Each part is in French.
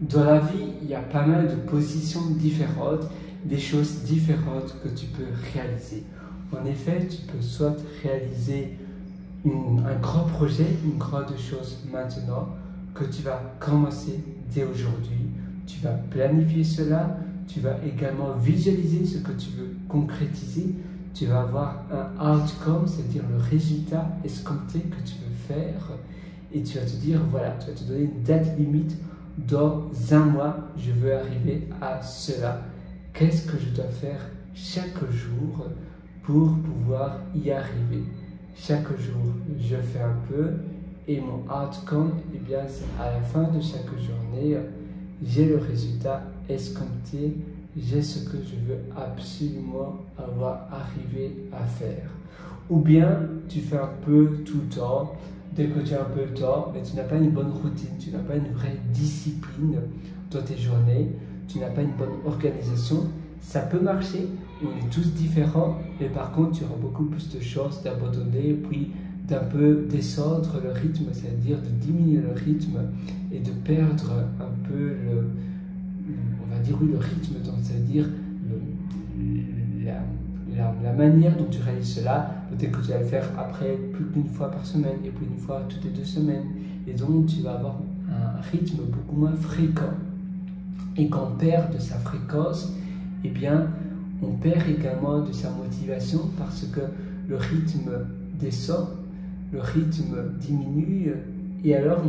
Dans la vie, il y a pas mal de positions différentes, des choses différentes que tu peux réaliser. En effet, tu peux soit réaliser un grand projet, une grande chose maintenant, que tu vas commencer dès aujourd'hui. Tu vas planifier cela, tu vas également visualiser ce que tu veux concrétiser. Tu vas avoir un outcome, c'est-à-dire le résultat escompté que tu veux faire. Et tu vas te dire, voilà, tu vas te donner une date limite. Dans un mois, je veux arriver à cela. Qu'est-ce que je dois faire chaque jour pour pouvoir y arriver? Chaque jour, je fais un peu et mon outcome, eh bien, c'est à la fin de chaque journée, j'ai le résultat escompté, j'ai ce que je veux absolument avoir arrivé à faire. Ou bien, tu fais un peu tout le temps. Dès que tu as un peu de temps, mais tu n'as pas une bonne routine, tu n'as pas une vraie discipline dans tes journées, tu n'as pas une bonne organisation, ça peut marcher, on est tous différents, mais par contre tu auras beaucoup plus de chances d'abandonner, puis d'un peu descendre le rythme, c'est-à-dire de diminuer le rythme et de perdre un peu on va dire oui, le rythme, donc c'est-à-dire la manière dont tu réalises cela. Peut-être que tu vas le faire après plus qu'une fois par semaine et puis une fois toutes les 2 semaines. Et donc, tu vas avoir un rythme beaucoup moins fréquent. Et quand on perd de sa fréquence, eh bien, on perd également de sa motivation parce que le rythme descend, le rythme diminue et alors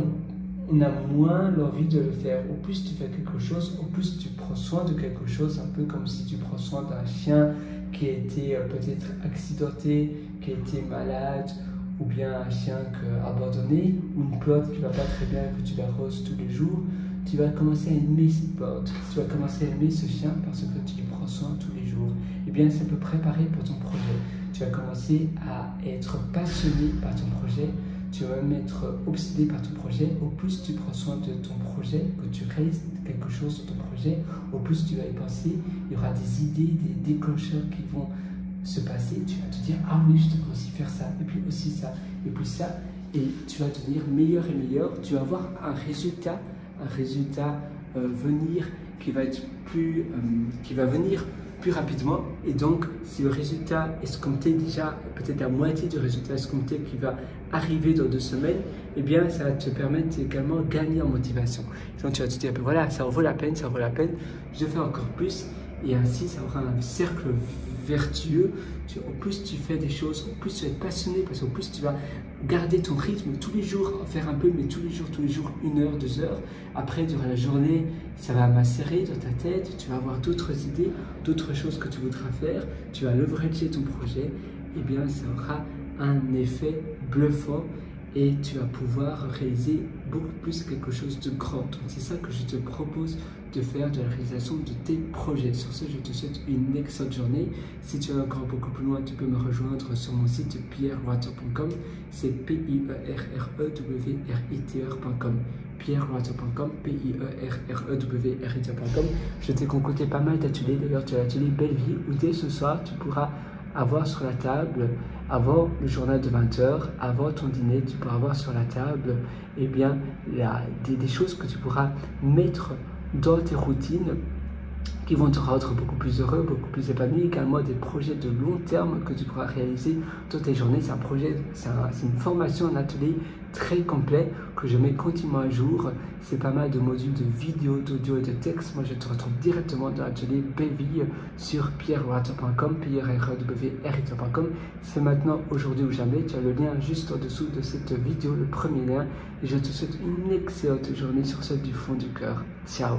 on a moins l'envie de le faire. Au plus tu fais quelque chose, au plus tu prends soin de quelque chose, un peu comme si tu prends soin d'un chien qui a été peut-être accidenté, qui a été malade, ou bien un chien abandonné, ou une plante qui ne va pas très bien que tu l'arroses tous les jours. Tu vas commencer à aimer cette plante, tu vas commencer à aimer ce chien parce que tu lui prends soin tous les jours. Eh bien, ça peut préparer pour ton projet. Tu vas commencer à être passionné par ton projet, tu vas même être obsédé par ton projet. Au plus tu prends soin de ton projet, que tu réalises quelque chose sur ton projet, au plus tu vas y penser, il y aura des idées, des déclencheurs qui vont se passer. Tu vas te dire, ah oui, je devrais aussi faire ça, et puis aussi ça, et puis ça, et tu vas devenir meilleur et meilleur. Tu vas avoir un résultat venir qui va être qui va venir plus rapidement, et donc si le résultat escompté déjà peut-être la moitié du résultat escompté qui va arriver dans 2 semaines, eh bien ça va te permettre également de gagner en motivation. Donc tu vas te dire, voilà, ça en vaut la peine, je fais encore plus, et ainsi ça aura un cercle vertueux. Au plus tu fais des choses, au plus tu vas être passionné, parce qu'au plus tu vas garder ton rythme tous les jours, faire un peu, mais tous les jours, 1 heure, 2 heures. Après, durant la journée, ça va macérer dans ta tête, tu vas avoir d'autres idées, d'autres choses que tu voudras faire, tu vas leverager ton projet, et bien ça aura un effet bluffant et tu vas pouvoir réaliser beaucoup plus quelque chose de grand. Donc c'est ça que je te propose de faire, de la réalisation de tes projets. Sur ce, je te souhaite une excellente journée. Si tu veux encore beaucoup plus loin, tu peux me rejoindre sur mon site pierrewriter.com. C'est pierrewriter.com. pierrewriter.com, pierrewriter.com. Je t'ai concocté pas mal d'ateliers. D'ailleurs, tu as l'atelier Belle Vie où dès ce soir, tu pourras avoir sur la table, avant le journal de 20 h, avant ton dîner, tu pourras avoir sur la table eh bien, des choses que tu pourras mettre dans tes routines qui vont te rendre beaucoup plus heureux, beaucoup plus épanoui, également des projets de long terme que tu pourras réaliser dans tes journées. C'est un projet, c'est une formation, un atelier très complet que je mets continuellement à jour. C'est pas mal de modules de vidéos, d'audio et de texte. Moi, je te retrouve directement dans l'atelier Belle Vie sur pierrewriter.com, pierrewriter.com. C'est maintenant, aujourd'hui ou jamais. Tu as le lien juste en dessous de cette vidéo, le premier lien. Et je te souhaite une excellente journée sur ce du fond du cœur. Ciao!